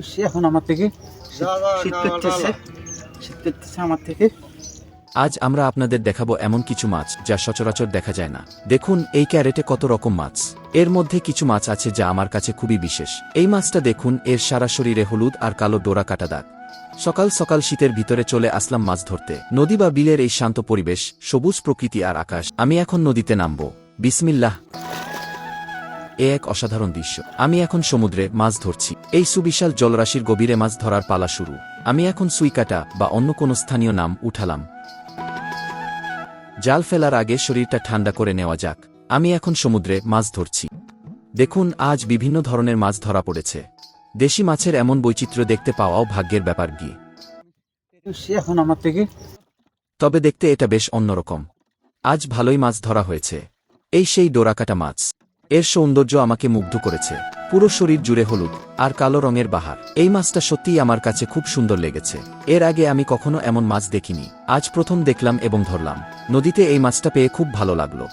সে এখন আমার থেকে শীত করতেছে, শীত করতেছে আমার থেকে। আজ আমরা আপনাদের দেখাবো এমন কিছু মাছ যা সচরাচর দেখা যায় না। দেখুন এই ক্যারেটে কত রকম মাছ। এর মধ্যে কিছু মাছ আছে যা আমার কাছে খুবই বিশেষ। এই মাছটা দেখুন, এর সারা শরীরে হলুদ আর কালো ডোরা কাটা দাগ। সকাল সকাল শীতের ভিতরে চলে আসলাম মাছ ধরতে। নদী বা বিলের এই শান্ত পরিবেশ, সবুজ প্রকৃতি আর আকাশ। আমি এখন নদীতে নামবো। বিসমিল্লাহ। এ এক অসাধারণ দৃশ্য। আমি এখন সমুদ্রে মাছ ধরছি। এই সুবিশাল জলরাশির গভীরে মাছ ধরার পালা শুরু। আমি এখন সুইকাটা বা অন্য কোনো স্থানীয় নাম উঠালাম। জাল ফেলার আগে শরীরটা ঠান্ডা করে নেওয়া যাক। আমি এখন সমুদ্রে মাছ ধরছি। দেখুন, আজ বিভিন্ন ধরনের মাছ ধরা পড়েছে। দেশি মাছের এমন বৈচিত্র্য দেখতে পাওয়াও ভাগ্যের ব্যাপার গিয়ে। সে এখন আমার থেকে। তবে দেখতে এটা বেশ অন্যরকম। আজ ভালোই মাছ ধরা হয়েছে। এই সেই ডোরাকাটা মাছ। এর সৌন্দর্য আমাকে মুগ্ধ করেছে। পুরো শরীর জুড়ে হলুদ আর কালো রঙের বাহার। এই মাছটা সত্যিই আমার কাছে খুব সুন্দর লেগেছে। এর আগে আমি কখনো এমন মাছ দেখিনি। আজ প্রথম দেখলাম এবং ধরলাম। নদীতে এই মাছটা পেয়ে খুব ভালো লাগলো।